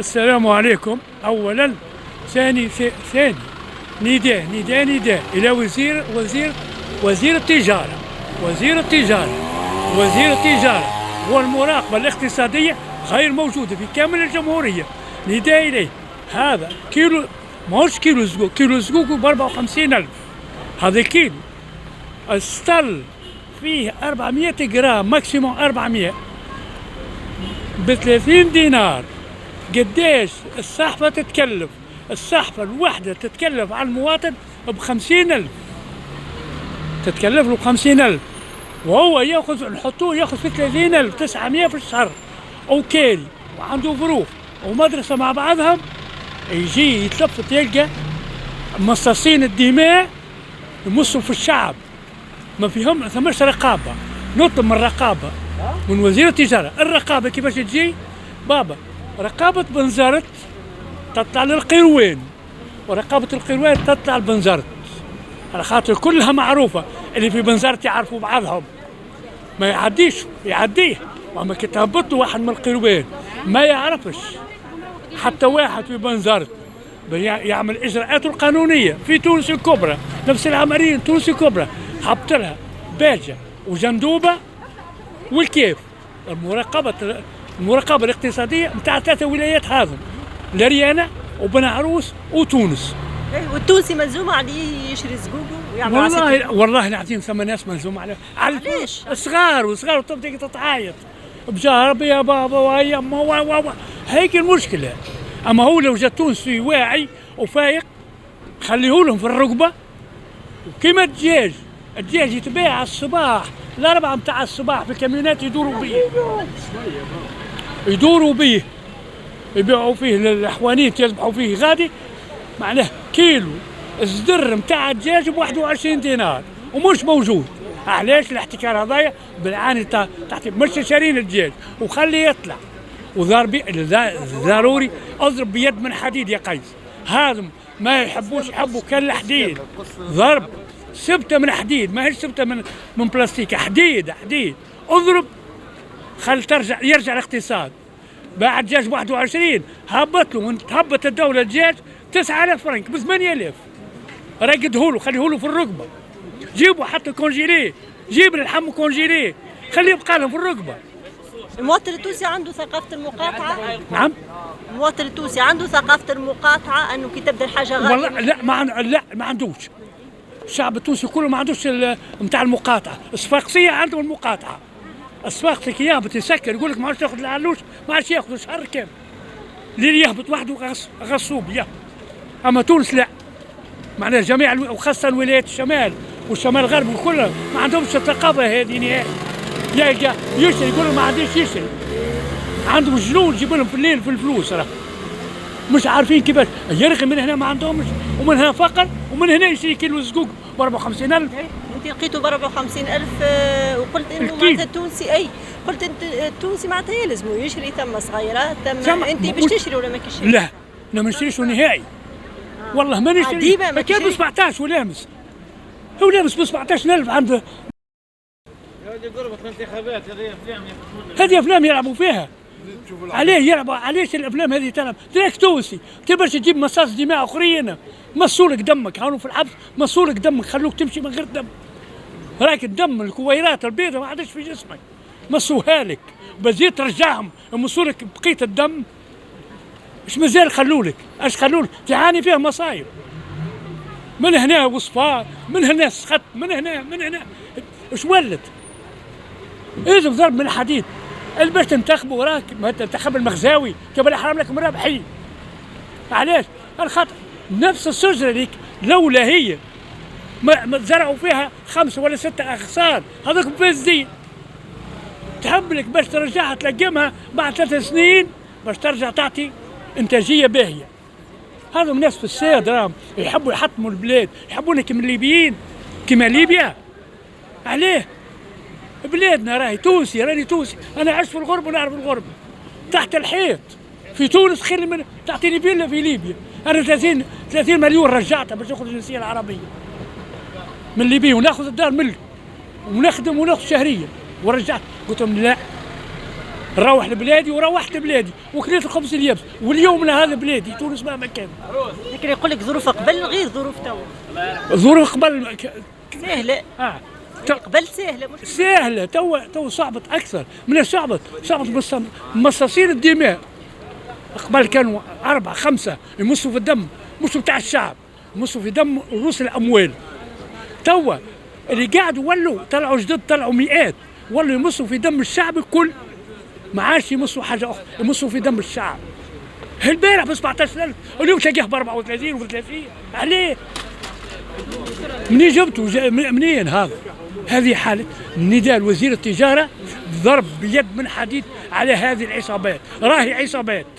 السلام عليكم. أولا ثاني نداء إلى وزير التجارة والمراقبة الاقتصادية غير موجودة في كامل الجمهورية. نداء إليه. هذا كيلو، ماهوش كيلو زقوق، كيلو زقوق ب54,000. هذا كيلو السطل فيه 400 جرام، ماكسيموم 400 ب30 دينار. قديش الصحفة تتكلف؟ الصحفة الوحدة تتكلف على المواطن ب50,000، تتكلف له ب50,000، وهو نحطوه ياخذ في 30,900 في الشهر. وكيري وعنده ظروف ومدرسة مع بعضهم، يجي يتلفت يلقى مصاصين الدماء يمصوا في الشعب، ما فيهم ثماش رقابة. نطلب من الرقابة، من وزير التجارة، الرقابة كيفاش تجي؟ بابا، رقابة بنزرت تطلع للقروان، ورقابة القروان تطلع لبنزرت، على خاطر كلها معروفة. اللي في بنزرت يعرفوا بعضهم، ما يعديه. وما كي تهبط له واحد من القروان ما يعرفش حتى واحد في بنزرت يعمل إجراءاته القانونية. في تونس الكبرى نفس العملية، تونس الكبرى هبط لها باجة وجندوبة والكيف. المراقبة الاقتصادية نتاع 3 ولايات هذم، لريانة وبن عروس وتونس. والتونسي ملزوم عليه يشري زقوقه ويعمل والله العظيم ثم ناس ملزوم عليه. علاش؟ صغار وتبدا تتعايط بجاه يا بابا ويا اما هيك المشكلة. اما هو لو جا تونسي واعي وفايق خليهولهم في الرقبة. وكيما الدجاج يتباع على الصباح، الأربعة متاع الصباح في الكاميونات يدوروا بيه يبيعوا فيه للحوانيت، يذبحوا فيه غادي. معناه كيلو الزدر متاع الدجاج ب21 دينار ومش موجود. علاش؟ الاحتكار هذايا بالعاني تحت مش شارين الدجاج وخليه يطلع. ضروري اضرب بيد من حديد يا قيس. هذم ما يحبوا كالحديد، ضرب سبته من حديد، ما هيش سبته من بلاستيك، حديد اضرب، خل يرجع الاقتصاد. باع الدجاج ب 21، هبط له تهبط الدولة الدجاج 9,000 فرنك ب 8,000. رقدهوله، خليهوله في الرقبة. جيبوا حتى كونجيليه، جيب اللحم كونجيليه، خليه يبقى لهم في الرقبة. المواطن التونسي عنده ثقافة المقاطعة؟ نعم، المواطن التونسي عنده ثقافة المقاطعة، انه كي تبدا الحاجة غالية. والله لا ما عندوش. الشعب التونسي كله ما عندوش نتاع المقاطعة. الصفاقسية عندهم المقاطعة. الصفاقسي كي يهبط يسكر يقول لك ما عادش ياخذ العلوش، ما عادش ياخذ شهر كامل. اللي يهبط وحده غصوب يهبط. اما تونس لا، معناها جميع وخاصة ولايات الشمال والشمال الغربي كلها ما عندهمش الثقافة هذه نهائي. يلقى يشري يقول ما عنديش يشري، عندهم جنون يجيب لهم في الليل في الفلوس، راه مش عارفين كيفاش يرغي. من هنا ما عندهمش، ومن هنا فقر، ومن هنا يشتري كيلو زقوق ب 54,000. انت لقيته ب 54,000 وقلت انه معناتها التونسي قلت انت التونسي معناتها يلزموا يشري ثم صغيرات ثم. انت باش تشري ولا ما كيشري؟ لا انا ما نشريش نهائي. والله ما نشري. ما كان ب 17 ولامس، هو لامس ب 17,000 عنده. هذه قربت الانتخابات، هذه افلام يلعبوا فيها. عليه يلعبوا، علاش الافلام هذه تلعب؟ تراك تونسي تبغاش تجيب مصاص دماء اخرين، مصولك دمك هانوا في الحبس، مصولك دمك، خلوك تمشي من غير دم. راك الدم الكويرات البيضاء ما عادش في جسمك، مصوها لك بزيد ترجعهم مصولك بقية الدم. ايش مازال خلولك؟ ايش خلولك؟ تعاني فيها مصايب. من هنا وصفار، من هنا سخط، من هنا ايش ولد؟ لازم ضرب من الحديد. باش تنتخبوا راك ما تنتخب المخزاوي قبل احرام لك مرابحين. علاش؟ الخاطر نفس الشجره هذيك لولا هي ما زرعوا فيها 5 ولا 6 اغصان هذوك مفزين، تهبلك باش ترجعها تلقمها بعد 3 سنين باش ترجع تعطي انتاجيه باهيه. هذم ناس في السياد راهم يحبوا يحطموا البلاد، يحبونا كيما الليبيين، كيما ليبيا. عليه؟ بلادنا راهي تونسي، راني تونسي، انا عشت في الغربه ونعرف الغربه. تحت الحيط في تونس خير من تعطيني فيلا في ليبيا. انا 30 مليون رجعتها باش ناخذ الجنسيه العربيه من ليبيا وناخذ الدار ملك ونخدم وناخذ شهريا ورجعت. قلت لهم لا، نروح لبلادي وروحت بلادي وكليت الخبز اليابس، واليوم أنا هذا بلادي تونس مهما كان. لكن يقول لك ظروف قبل غير ظروف توا. ظروف قبل سهلة. قبل سهلة مش سهلة، تو صعبت أكثر من صعبت مصاصين الدماء. قبل كانوا 4 5 يمصوا في الدم، مش بتاع الشعب، يمصوا في دم رؤوس الأموال. توا اللي قاعدوا ولوا طلعوا جدد، طلعوا مئات، ولوا يمصوا في دم الشعب الكل، ما عادش يمصوا حاجة أخرى، يمصوا في دم الشعب. البارح ب 17,000 اليوم تلاقيه ب 34 و 30. عليه؟ منين جبتوا؟ منين هذا؟ هذه حالة نداء وزير التجارة ضرب بيد من حديد على هذه العصابات، راهي عصابات.